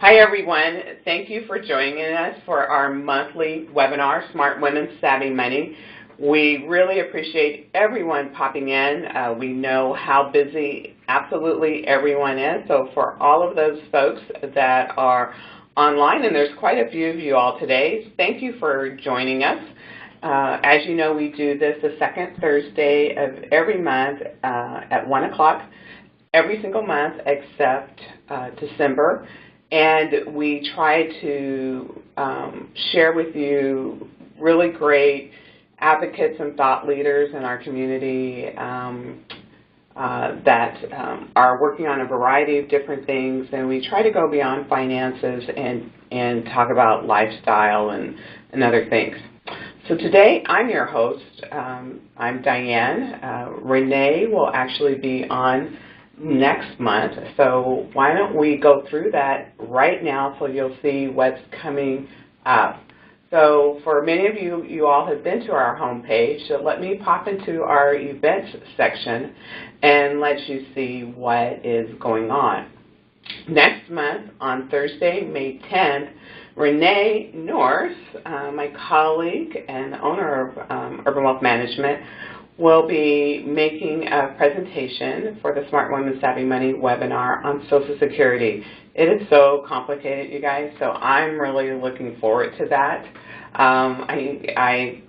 Hi everyone, thank you for joining us for our monthly webinar, Smart Women Savvy Money. We really appreciate everyone popping in. We know how busy absolutely everyone is, so for all of those folks that are online, and there's quite a few of you all today, thank you for joining us. As you know, we do this the second Thursday of every month at 1 o'clock every single month except December. And we try to share with you really great advocates and thought leaders in our community that are working on a variety of different things. And we try to go beyond finances and talk about lifestyle and other things. So today I'm your host. I'm Diane. Renee will actually be on next month, so why don't we go through that right now so you'll see what's coming up. So for many of you, you all have been to our homepage, so let me pop into our events section and let you see what is going on. Next month, on Thursday, May 10th, Renee North, my colleague and owner of Urban Wealth Management, will be making a presentation for the Smart Women Savvy Money webinar on Social Security. It is so complicated, you guys, so I'm really looking forward to that. I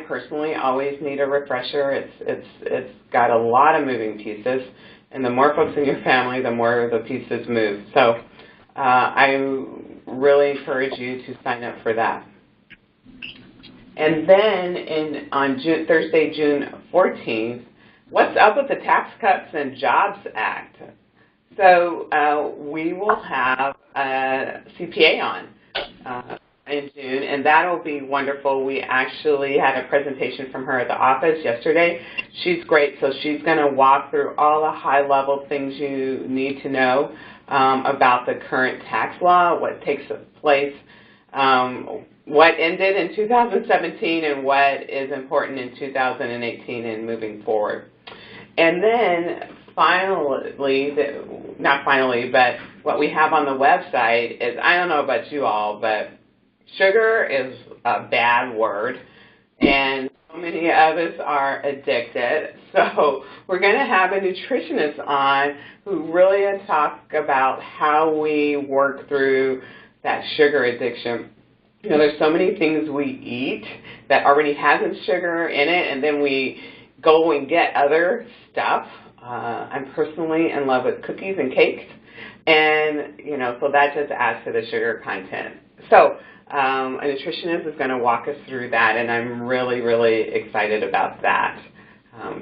personally always need a refresher. It's got a lot of moving pieces, and the more folks in your family, the more the pieces move. So I really encourage you to sign up for that. And then on Thursday, June 14th, what's up with the Tax Cuts and Jobs Act? So we will have a CPA on in June, and that will be wonderful. We actually had a presentation from her at the office yesterday. She's great, so she's going to walk through all the high-level things you need to know about the current tax law, what takes place, what ended in 2017 and what is important in 2018 and moving forward. And then finally, not finally, but what we have on the website is, I don't know about you all, but sugar is a bad word, and so many of us are addicted. So we're going to have a nutritionist on who really talk about how we work through that sugar addiction. You know, there's so many things we eat that already has sugar in it, and then we go and get other stuff. I'm personally in love with cookies and cakes, and, you know, so that just adds to the sugar content. So a nutritionist is going to walk us through that, and I'm really, really excited about that.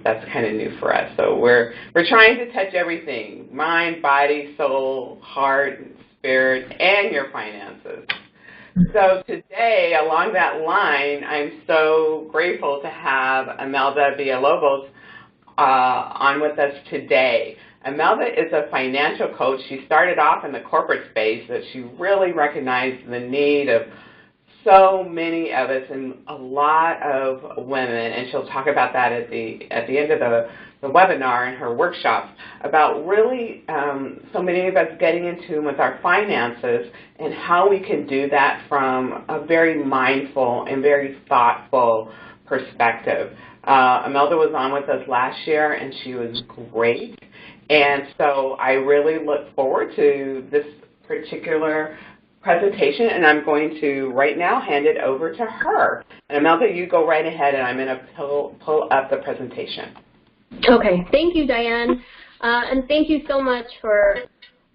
That's kind of new for us. So we're trying to touch everything: mind, body, soul, heart, spirit, and your finances. So today, along that line, I'm so grateful to have Imelda Villalobos on with us today. Imelda is a financial coach. She started off in the corporate space, but she really recognized the need of so many of us and a lot of women, and she'll talk about that at the end of the webinar in her workshops, about really so many of us getting in tune with our finances and how we can do that from a very mindful and very thoughtful perspective. Imelda was on with us last year, and she was great. And so I really look forward to this particular presentation, and I'm going to right now hand it over to her. And Imelda, you go right ahead, and I'm going to pull up the presentation. Okay, thank you, Diane, and thank you so much for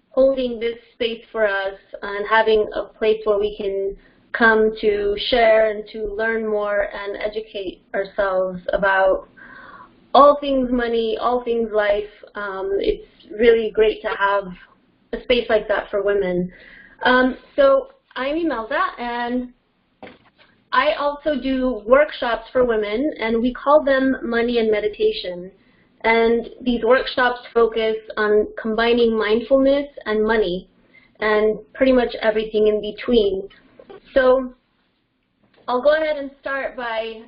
holding this space for us and having a place where we can come to share and to learn more and educate ourselves about all things money, all things life. It's really great to have a space like that for women. So I'm Imelda, and I also do workshops for women, and we call them Money and Meditation. And these workshops focus on combining mindfulness and money and pretty much everything in between. So I'll go ahead and start by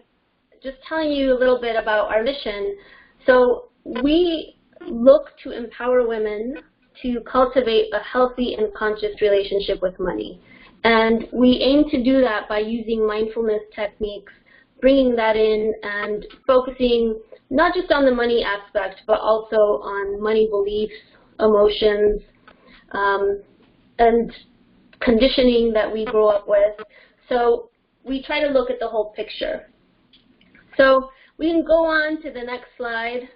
just telling you a little bit about our mission. So we look to empower women to cultivate a healthy and conscious relationship with money. And we aim to do that by using mindfulness techniques, bringing that in and focusing not just on the money aspect, but also on money beliefs, emotions, and conditioning that we grow up with. So we try to look at the whole picture. So we can go on to the next slide,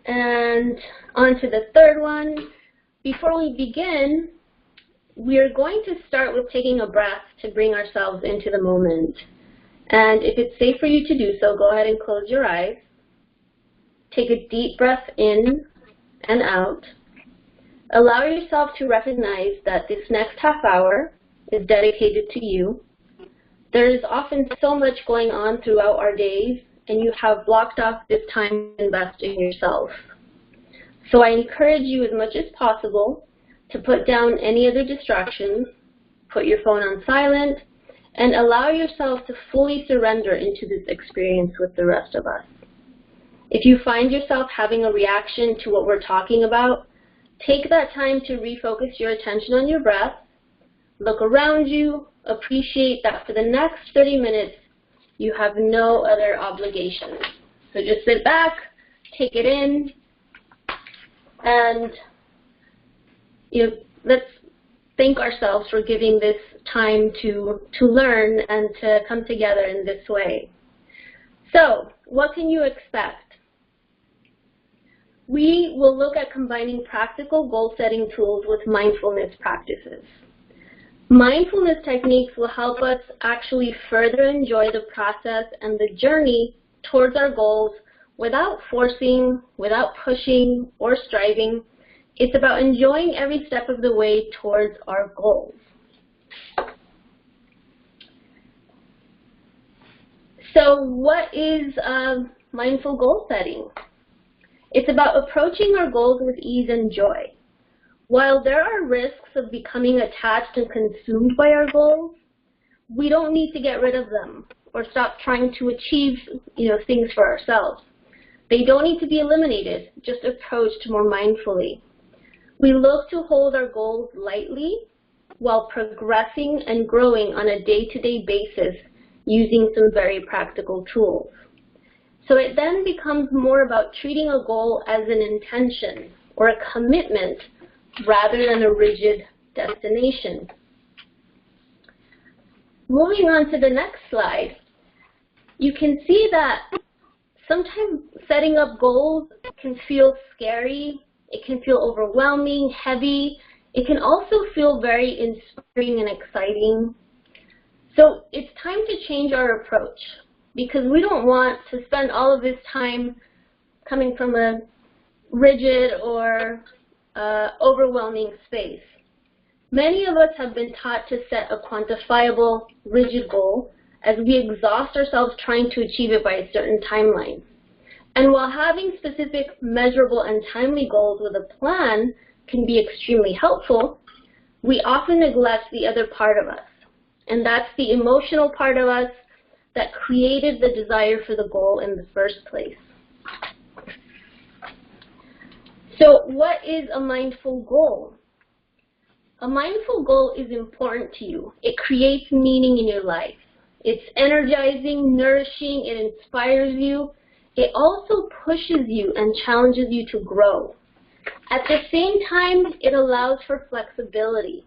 and on to the third one. Before we begin, we're going to start with taking a breath to bring ourselves into the moment. And if it's safe for you to do so, go ahead and close your eyes. Take a deep breath in and out. Allow yourself to recognize that this next half hour is dedicated to you. There is often so much going on throughout our days, and you have blocked off this time to invest in yourself. So I encourage you as much as possible to put down any other distractions, put your phone on silent, and allow yourself to fully surrender into this experience with the rest of us. If you find yourself having a reaction to what we're talking about, take that time to refocus your attention on your breath, look around you, appreciate that for the next 30 minutes, you have no other obligations. So just sit back, take it in, and let's thank ourselves for giving this time to learn and to come together in this way. So, what can you expect? We will look at combining practical goal-setting tools with mindfulness practices. Mindfulness techniques will help us actually further enjoy the process and the journey towards our goals without forcing, without pushing or striving. It's about enjoying every step of the way towards our goals. So what is mindful goal setting? It's about approaching our goals with ease and joy. While there are risks of becoming attached and consumed by our goals, we don't need to get rid of them or stop trying to achieve things for ourselves. They don't need to be eliminated, just approached more mindfully. We look to hold our goals lightly while progressing and growing on a day-to-day basis using some very practical tools. So it then becomes more about treating a goal as an intention or a commitment rather than a rigid destination. Moving on to the next slide, you can see that sometimes setting up goals can feel scary, it can feel overwhelming, heavy. It can also feel very inspiring and exciting. So it's time to change our approach because we don't want to spend all of this time coming from a rigid or overwhelming space. Many of us have been taught to set a quantifiable, rigid goal as we exhaust ourselves trying to achieve it by a certain timeline. And while having specific, measurable, and timely goals with a plan can be extremely helpful, we often neglect the other part of us. And that's the emotional part of us that created the desire for the goal in the first place. So what is a mindful goal? A mindful goal is important to you. It creates meaning in your life. It's energizing, nourishing, it inspires you. It also pushes you and challenges you to grow. At the same time, it allows for flexibility.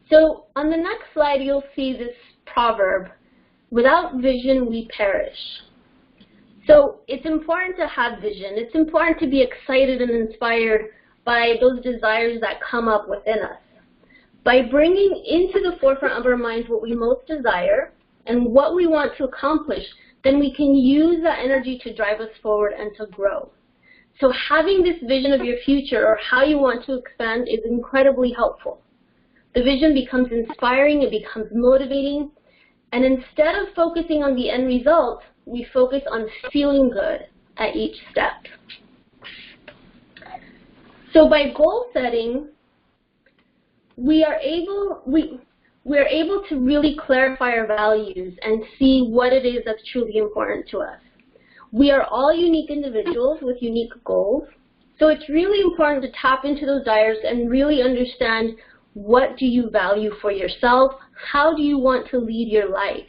So on the next slide, you'll see this proverb, without vision, we perish. So it's important to have vision. It's important to be excited and inspired by those desires that come up within us. By bringing into the forefront of our minds what we most desire and what we want to accomplish, then we can use that energy to drive us forward and to grow. So having this vision of your future or how you want to expand is incredibly helpful. The vision becomes inspiring, it becomes motivating, and instead of focusing on the end result, we focus on feeling good at each step. So by goal setting, we are able to really clarify our values and see what it is that's truly important to us. We are all unique individuals with unique goals, so it's really important to tap into those desires and really understand what do you value for yourself, how do you want to lead your life.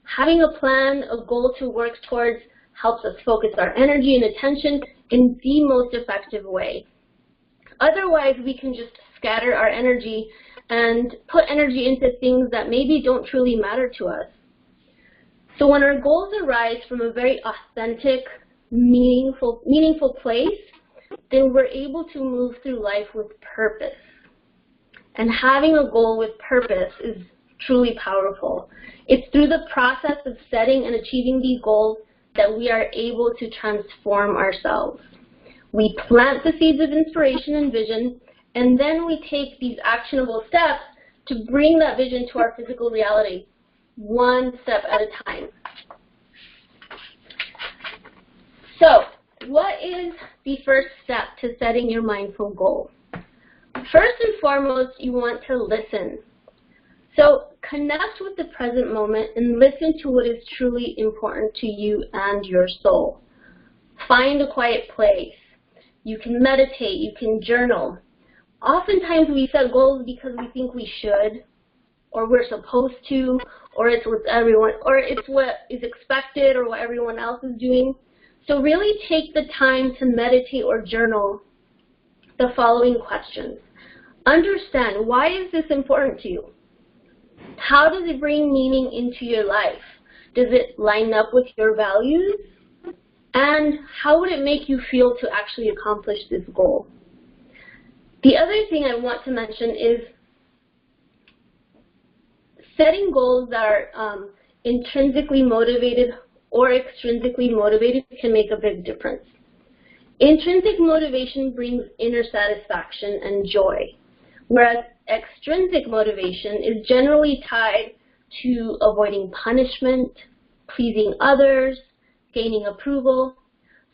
Having a plan, a goal to work towards helps us focus our energy and attention in the most effective way. Otherwise, we can just scatter our energy and put energy into things that maybe don't truly matter to us. So when our goals arise from a very authentic, meaningful place, then we're able to move through life with purpose. And having a goal with purpose is truly powerful. It's through the process of setting and achieving these goals that we are able to transform ourselves. We plant the seeds of inspiration and vision, and then we take these actionable steps to bring that vision to our physical reality, one step at a time. So, what is the first step to setting your mindful goal? First and foremost, you want to listen. So, connect with the present moment and listen to what is truly important to you and your soul. Find a quiet place. You can meditate, you can journal. Oftentimes we set goals because we think we should, or we're supposed to, or it's what everyone, or it's what is expected, or what everyone else is doing. So really take the time to meditate or journal the following questions. Understand, why is this important to you? How does it bring meaning into your life? Does it line up with your values? And how would it make you feel to actually accomplish this goal? The other thing I want to mention is setting goals that are intrinsically motivated or extrinsically motivated can make a big difference. Intrinsic motivation brings inner satisfaction and joy, whereas extrinsic motivation is generally tied to avoiding punishment, pleasing others, gaining approval.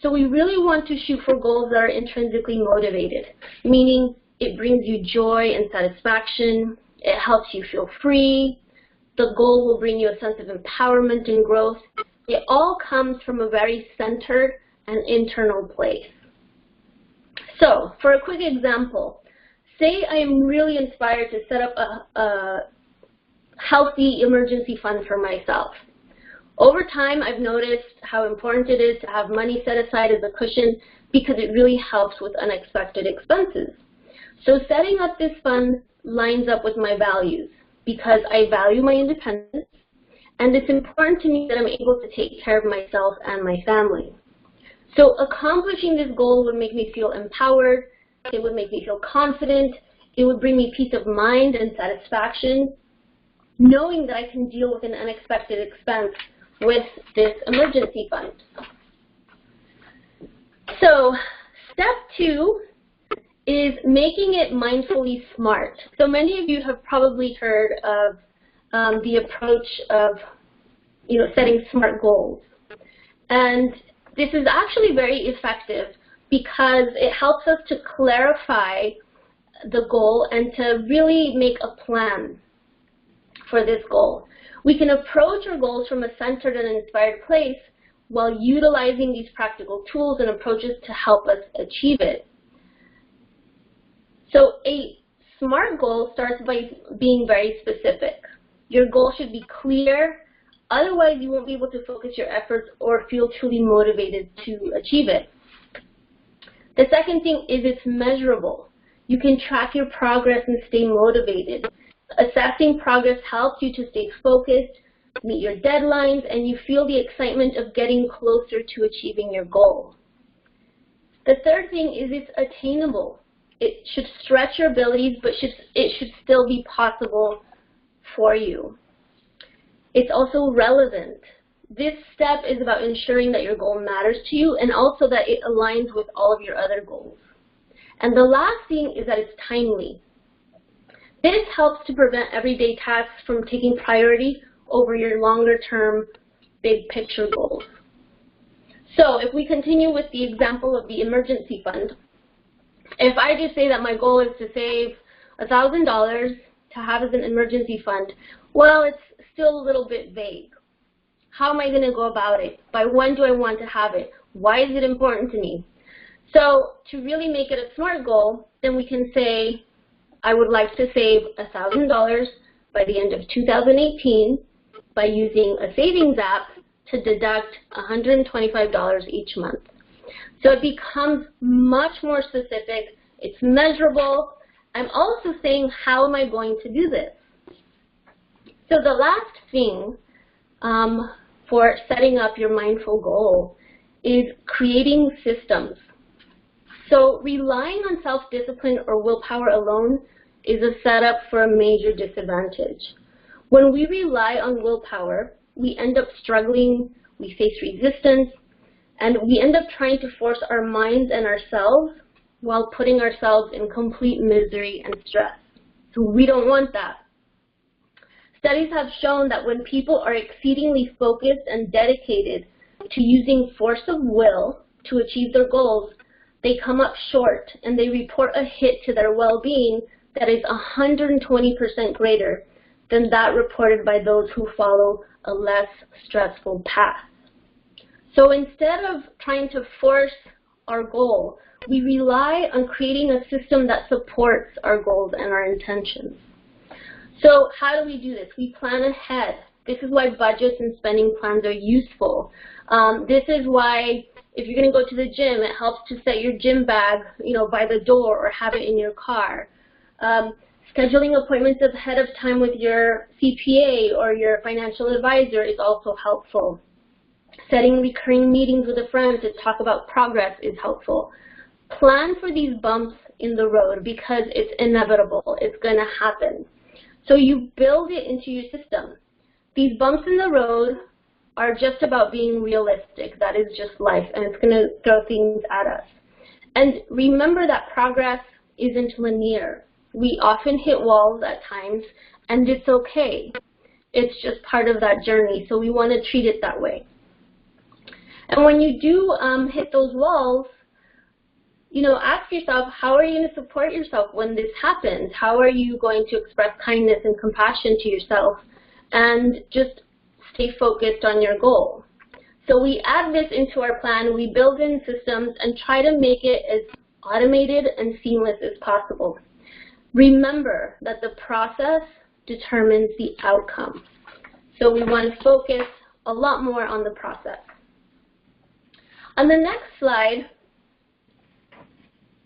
So we really want to shoot for goals that are intrinsically motivated, meaning it brings you joy and satisfaction, it helps you feel free, the goal will bring you a sense of empowerment and growth. It all comes from a very centered and internal place. So, for a quick example, say I am really inspired to set up a healthy emergency fund for myself. Over time, I've noticed how important it is to have money set aside as a cushion because it really helps with unexpected expenses. So setting up this fund lines up with my values because I value my independence, and it's important to me that I'm able to take care of myself and my family. So accomplishing this goal would make me feel empowered, it would make me feel confident, it would bring me peace of mind and satisfaction, knowing that I can deal with an unexpected expense with this emergency fund. So step 2 is making it mindfully smart. So many of you have probably heard of the approach of setting SMART goals. And this is actually very effective because it helps us to clarify the goal and to really make a plan for this goal. We can approach our goals from a centered and inspired place while utilizing these practical tools and approaches to help us achieve it. So a SMART goal starts by being very specific. Your goal should be clear, otherwise you won't be able to focus your efforts or feel truly motivated to achieve it. The second thing is it's measurable. You can track your progress and stay motivated. Assessing progress helps you to stay focused, meet your deadlines, and you feel the excitement of getting closer to achieving your goal. The third thing is it's attainable. It should stretch your abilities, but it should still be possible for you. It's also relevant. This step is about ensuring that your goal matters to you and also that it aligns with all of your other goals. And the last thing is that it's timely. This helps to prevent everyday tasks from taking priority over your longer-term, big picture goals. So if we continue with the example of the emergency fund, if I just say that my goal is to save $1,000 to have as an emergency fund, well, it's still a little bit vague. How am I going to go about it? By when do I want to have it? Why is it important to me? So to really make it a SMART goal, then we can say, I would like to save $1,000 by the end of 2018 by using a savings app to deduct $125 each month. So it becomes much more specific. It's measurable. I'm also saying, how am I going to do this? So the last thing for setting up your mindful goal is creating systems. So relying on self-discipline or willpower alone is a setup for a major disadvantage. When we rely on willpower, we end up struggling, we face resistance, and we end up trying to force our minds and ourselves while putting ourselves in complete misery and stress. So we don't want that. Studies have shown that when people are exceedingly focused and dedicated to using force of will to achieve their goals, they come up short and they report a hit to their well-being that is 120% greater than that reported by those who follow a less stressful path. So instead of trying to force our goal, we rely on creating a system that supports our goals and our intentions. So how do we do this? We plan ahead. This is why budgets and spending plans are useful. This is why if you're going to go to the gym, it helps to set your gym bag, by the door or have it in your car. Scheduling appointments ahead of time with your CPA or your financial advisor is also helpful. Setting recurring meetings with a friend to talk about progress is helpful. Plan for these bumps in the road because it's inevitable. It's going to happen. So you build it into your system. These bumps in the road are just about being realistic. That is just life, and it's going to throw things at us. And remember that progress isn't linear. We often hit walls at times, and it's okay. It's just part of that journey, so we want to treat it that way. And when you do hit those walls, ask yourself, how are you going to support yourself when this happens? How are you going to express kindness and compassion to yourself and just stay focused on your goal? So we add this into our plan, we build in systems and try to make it as automated and seamless as possible. Remember that the process determines the outcome. So we want to focus a lot more on the process. On the next slide,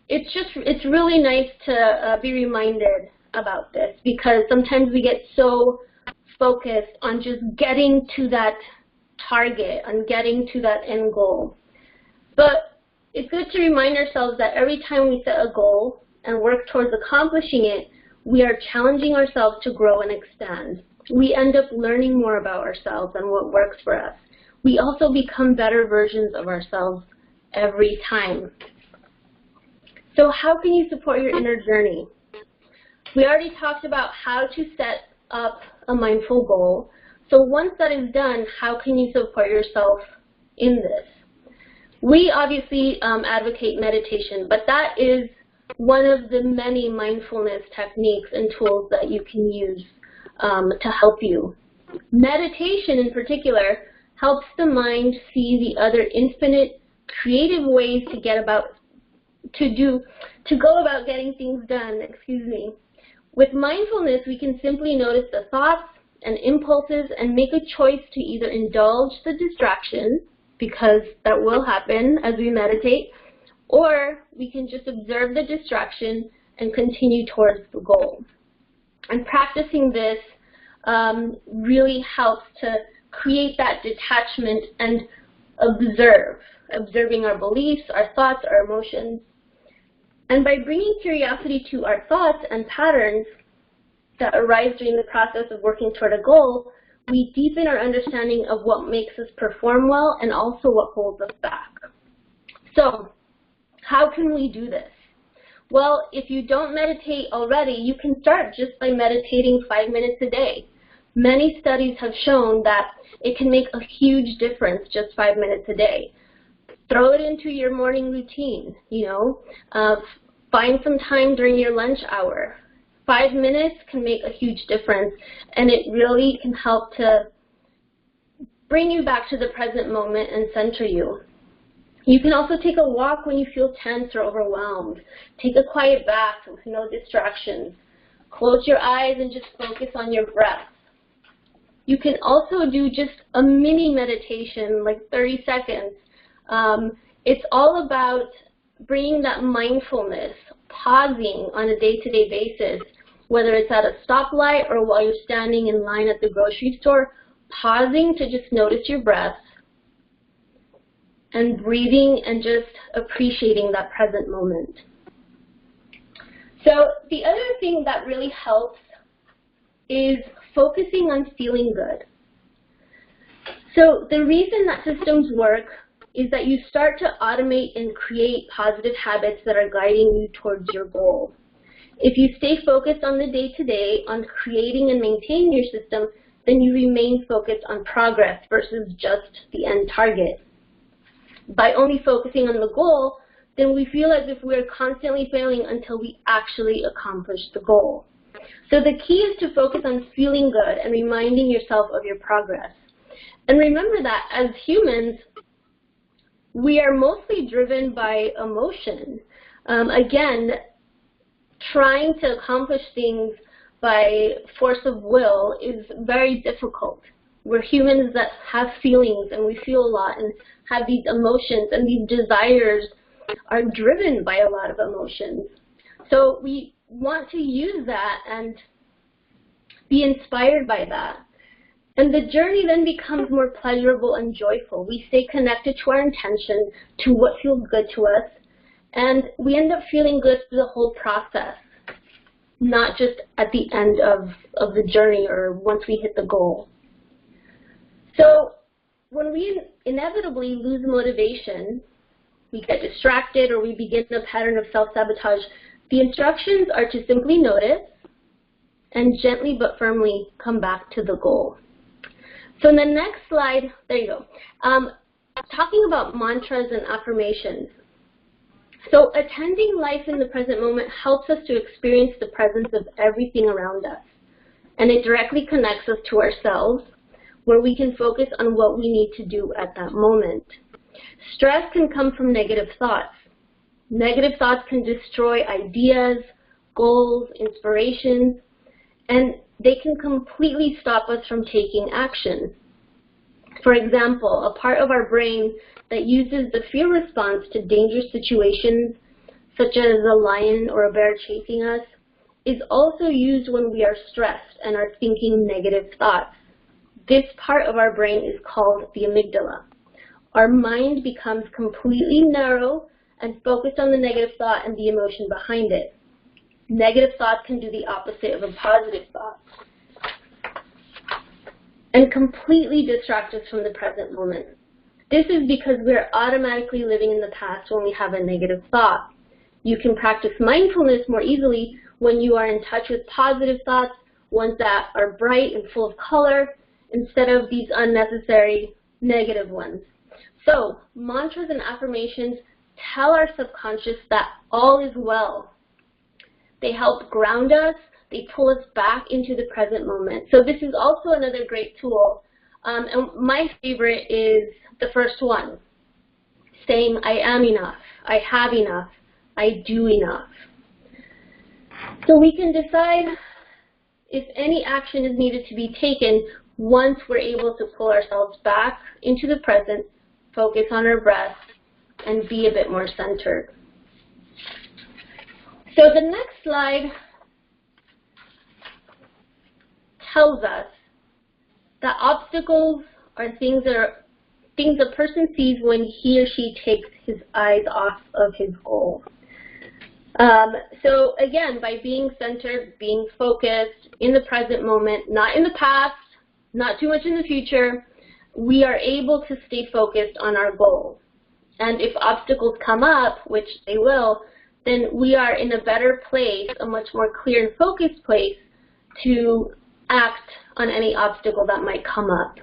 it's really nice to be reminded about this because sometimes we get so focused on just getting to that target, on getting to that end goal. But it's good to remind ourselves that every time we set a goal and work towards accomplishing it, we are challenging ourselves to grow and expand. We end up learning more about ourselves and what works for us. We also become better versions of ourselves every time. So how can you support your inner journey? We already talked about how to set up a mindful goal. So once that is done, how can you support yourself in this? We obviously advocate meditation, but that is one of the many mindfulness techniques and tools that you can use to help you. Meditation in particular helps the mind see the other infinite creative ways to go about getting things done, With mindfulness, we can simply notice the thoughts and impulses and make a choice to either indulge the distraction, because that will happen as we meditate, or we can just observe the distraction and continue towards the goal. And practicing this really helps to create that detachment and observing our beliefs, our thoughts, our emotions. And by bringing curiosity to our thoughts and patterns that arise during the process of working toward a goal, we deepen our understanding of what makes us perform well and also what holds us back. So, how can we do this? Well, if you don't meditate already, you can start just by meditating 5 minutes a day. Many studies have shown that it can make a huge difference, just 5 minutes a day. Throw it into your morning routine, find some time during your lunch hour. 5 minutes can make a huge difference, and it really can help to bring you back to the present moment and center you. You can also take a walk when you feel tense or overwhelmed. Take a quiet bath with no distractions. Close your eyes and just focus on your breath. You can also do just a mini meditation, like 30 seconds. It's all about bringing that mindfulness, pausing on a day-to-day basis, whether it's at a stoplight or while you're standing in line at the grocery store, pausing to just notice your breath and breathing and just appreciating that present moment. So the other thing that really helps is focusing on feeling good. So the reason that systems work is that you start to automate and create positive habits that are guiding you towards your goal. If you stay focused on the day-to-day, on creating and maintaining your system, then you remain focused on progress versus just the end target. By only focusing on the goal, then we feel as if we're constantly failing until we actually accomplish the goal. So the key is to focus on feeling good and reminding yourself of your progress. And remember that as humans, we are mostly driven by emotion. Again, trying to accomplish things by force of will is very difficult. We're humans that have feelings and we feel a lot and have these emotions, and these desires are driven by a lot of emotions. So we want to use that and be inspired by that. And the journey then becomes more pleasurable and joyful. We stay connected to our intention, to what feels good to us, and we end up feeling good through the whole process, not just at the end of the journey or once we hit the goal. So when we inevitably lose motivation, we get distracted or we begin a pattern of self-sabotage, the instructions are to simply notice and gently but firmly come back to the goal. So in the next slide, there you go, talking about mantras and affirmations. So attending life in the present moment helps us to experience the presence of everything around us. And it directly connects us to ourselves, where we can focus on what we need to do at that moment. Stress can come from negative thoughts. Negative thoughts can destroy ideas, goals, inspirations, and they can completely stop us from taking action. For example, a part of our brain that uses the fear response to dangerous situations, such as a lion or a bear chasing us, is also used when we are stressed and are thinking negative thoughts. This part of our brain is called the amygdala. Our mind becomes completely narrow and focused on the negative thought and the emotion behind it. Negative thoughts can do the opposite of a positive thought and completely distract us from the present moment. This is because we're automatically living in the past when we have a negative thought. You can practice mindfulness more easily when you are in touch with positive thoughts, ones that are bright and full of color, instead of these unnecessary negative ones. So mantras and affirmations tell our subconscious that all is well. They help ground us. They pull us back into the present moment. So this is also another great tool. And my favorite is the first one, saying, I am enough, I have enough, I do enough. So we can decide if any action is needed to be taken once we're able to pull ourselves back into the present, focus on our breath, and be a bit more centered. So the next slide tells us that obstacles are things a person sees when he or she takes his eyes off of his goal. So again, by being centered, being focused in the present moment, not in the past, not too much in the future, we are able to stay focused on our goal. And if obstacles come up, which they will, then we are in a better place, a much more clear and focused place to act on any obstacle that might come up.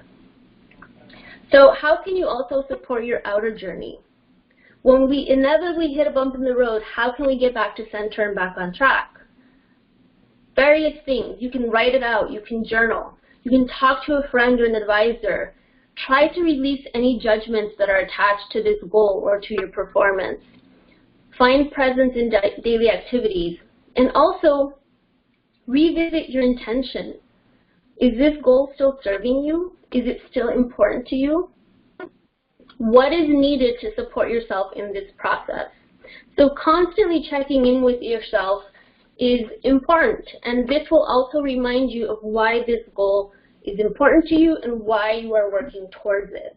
So how can you also support your outer journey? When we inevitably hit a bump in the road, how can we get back to center and back on track? Various things. You can write it out. You can journal. You can talk to a friend or an advisor. Try to release any judgments that are attached to this goal or to your performance. Find presence in daily activities. And also, revisit your intention. Is this goal still serving you? Is it still important to you? What is needed to support yourself in this process? So constantly checking in with yourself is important, and this will also remind you of why this goal is important to you and why you are working towards it.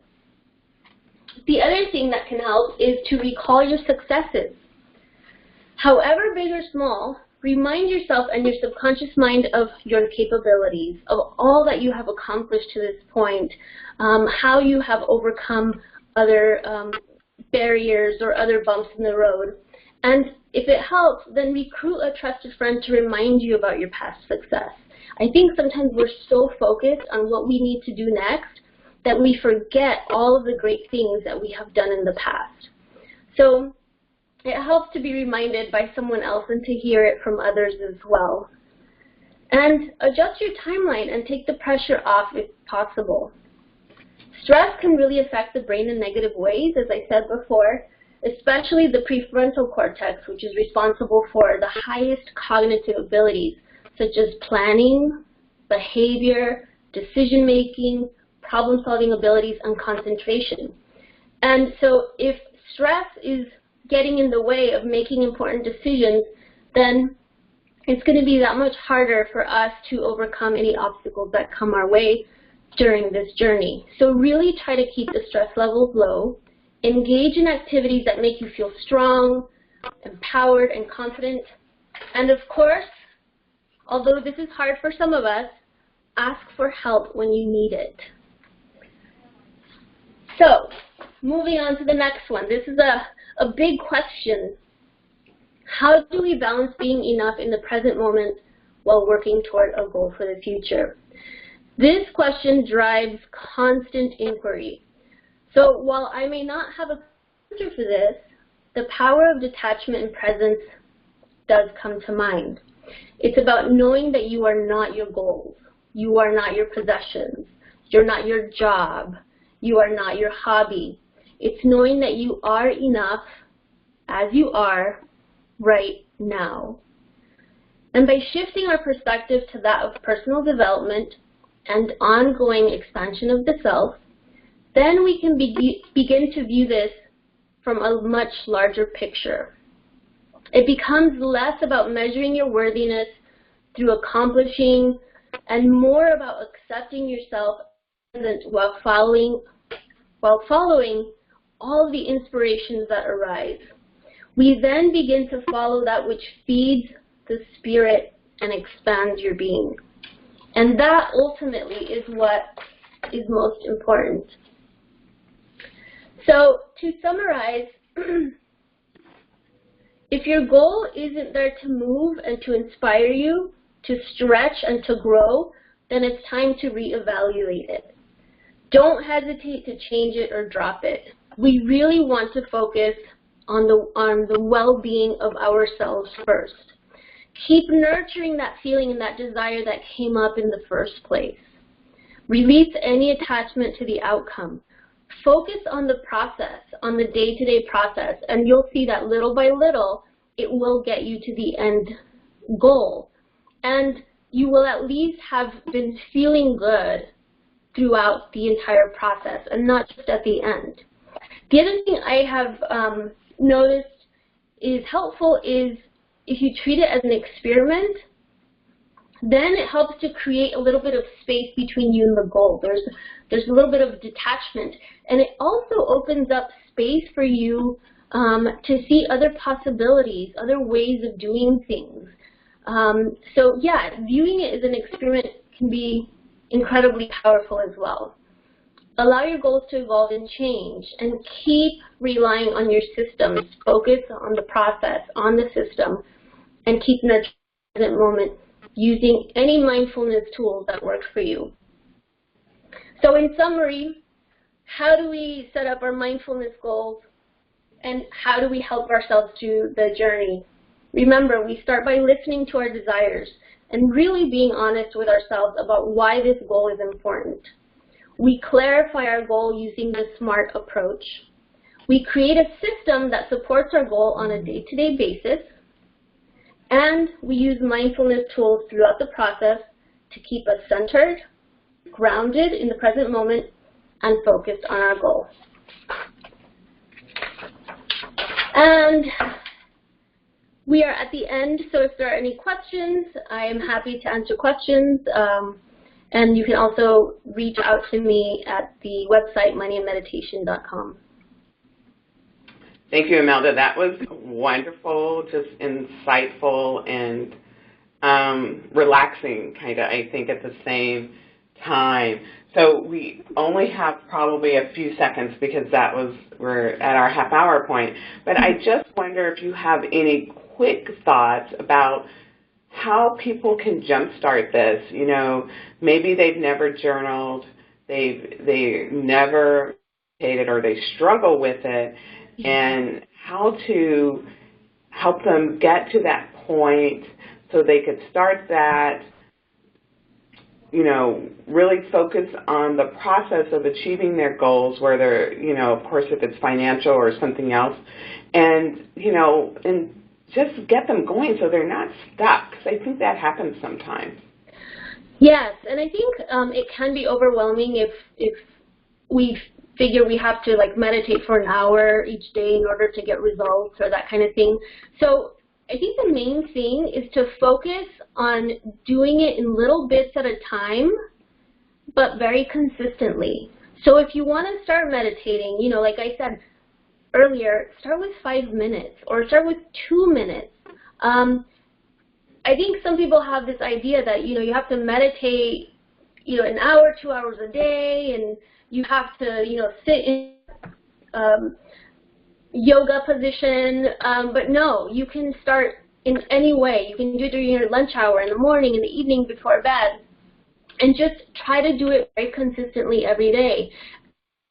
The other thing that can help is to recall your successes. However big or small, remind yourself and your subconscious mind of your capabilities, of all that you have accomplished to this point, how you have overcome other barriers or other bumps in the road. And if it helps, then recruit a trusted friend to remind you about your past success. I think sometimes we're so focused on what we need to do next that we forget all of the great things that we have done in the past. So it helps to be reminded by someone else and to hear it from others as well. And adjust your timeline and take the pressure off if possible. Stress can really affect the brain in negative ways, as I said before, especially the prefrontal cortex, which is responsible for the highest cognitive abilities, such as planning, behavior, decision-making, problem-solving abilities, and concentration. And so if stress is getting in the way of making important decisions, then it's going to be that much harder for us to overcome any obstacles that come our way during this journey. So really try to keep the stress levels low. Engage in activities that make you feel strong, empowered, and confident. And of course, although this is hard for some of us, ask for help when you need it. So, moving on to the next one. This is a big question. How do we balance being enough in the present moment while working toward a goal for the future? This question drives constant inquiry. So while I may not have an answer for this, the power of detachment and presence does come to mind. It's about knowing that you are not your goals. You are not your possessions. You're not your job. You are not your hobby. It's knowing that you are enough as you are right now. And by shifting our perspective to that of personal development and ongoing expansion of the self, then we can begin to view this from a much larger picture. It becomes less about measuring your worthiness through accomplishing and more about accepting yourself while following all the inspirations that arise. We then begin to follow that which feeds the spirit and expands your being. And that ultimately is what is most important. So to summarize, if your goal isn't there to move and to inspire you, to stretch and to grow, then it's time to reevaluate it. Don't hesitate to change it or drop it. We really want to focus on the well-being of ourselves first. Keep nurturing that feeling and that desire that came up in the first place. Release any attachment to the outcome. Focus on the process, on the day-to-day process, and you'll see that little by little, it will get you to the end goal. And you will at least have been feeling good throughout the entire process and not just at the end. The other thing I have noticed is helpful is if you treat it as an experiment, then it helps to create a little bit of space between you and the goal. There's a little bit of detachment, and it also opens up space for you to see other possibilities, other ways of doing things. So yeah, viewing it as an experiment can be incredibly powerful as well. Allow your goals to evolve and change, and keep relying on your systems. Focus on the process, on the system, and keep nurturing the present moment using any mindfulness tools that work for you. So in summary, how do we set up our mindfulness goals, and how do we help ourselves through the journey? Remember, we start by listening to our desires and really being honest with ourselves about why this goal is important. We clarify our goal using the SMART approach. We create a system that supports our goal on a day-to-day basis. And we use mindfulness tools throughout the process to keep us centered, grounded in the present moment, and focused on our goal. And we are at the end, so if there are any questions, I am happy to answer questions. And you can also reach out to me at the website moneyandmeditation.com. Thank you, Imelda. That was wonderful, just insightful and relaxing, kind of, I think, at the same time. So we only have probably a few seconds because we're at our half-hour point. But I just wonder if you have any quick thoughts about how people can jumpstart this. You know, maybe they've never journaled, they never meditated, or they struggle with it, and how to help them get to that point so they could start that, you know, really focus on the process of achieving their goals, whether, you know, of course, if it's financial or something else, and, you know, and just get them going so they're not stuck, because I think that happens sometimes. Yes, and I think it can be overwhelming if we figure we have to like meditate for an hour each day in order to get results or that kind of thing. So I think the main thing is to focus on doing it in little bits at a time, but very consistently. So if you want to start meditating, you know, like I said earlier, start with 5 minutes or start with 2 minutes. I think some people have this idea that, you know, you have to meditate, you know, an hour, 2 hours a day, and you have to, you know, sit in yoga position, but no, you can start in any way. You can do it during your lunch hour, in the morning, in the evening, before bed, and just try to do it very consistently every day.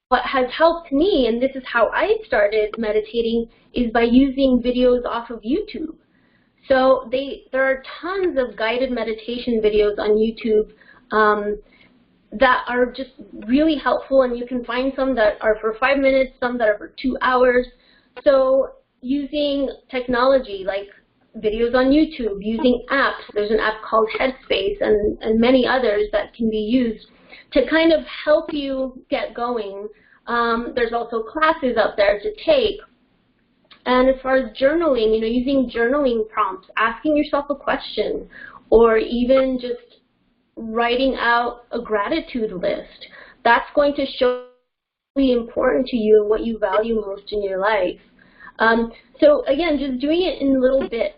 What has helped me, and this is how I started meditating, is by using videos off of YouTube. So there are tons of guided meditation videos on YouTube that are just really helpful, and you can find some that are for 5 minutes, some that are for 2 hours. So using technology like videos on YouTube, using apps, there's an app called Headspace and many others that can be used to kind of help you get going. There's also classes out there to take. And as far as journaling, you know, using journaling prompts, asking yourself a question, or even just writing out a gratitude list, that's going to show what's really important to you and what you value most in your life. So again, just doing it in little bits.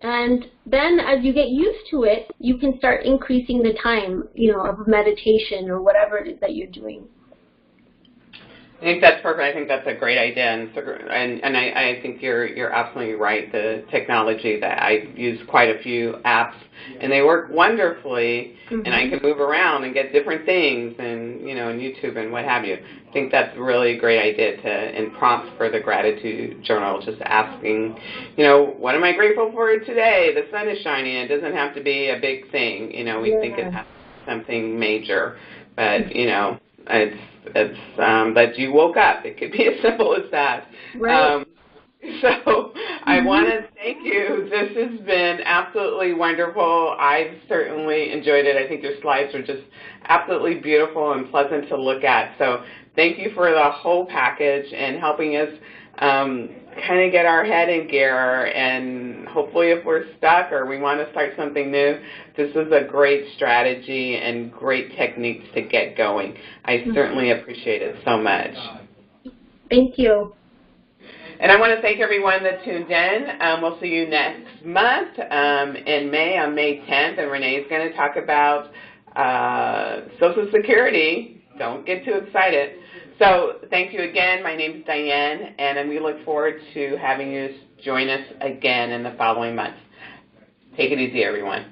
And then as you get used to it, you can start increasing the time, you know, of meditation or whatever it is that you're doing. I think that's perfect. I think that's a great idea, and I think you're absolutely right. The technology that I use quite a few apps, and they work wonderfully, and I can move around and get different things, and you know, on YouTube and what have you. I think that's really a great idea and prompts for the gratitude journal, just asking, you know, what am I grateful for today? The sun is shining. It doesn't have to be a big thing. You know, we think it has something major, but you know, it's that you woke up. It could be as simple as that. Right. So I want to thank you. This has been absolutely wonderful. I've certainly enjoyed it. I think your slides are just absolutely beautiful and pleasant to look at. So thank you for the whole package and helping us kind of get our head in gear, and hopefully if we're stuck or we want to start something new, this is a great strategy and great techniques to get going. I certainly appreciate it so much. Thank you. And I want to thank everyone that tuned in. We'll see you next month in May, on May 10th, and Renee is going to talk about Social Security. Don't get too excited. So thank you again. My name is Diane, and we look forward to having you join us again in the following months. Take it easy, everyone.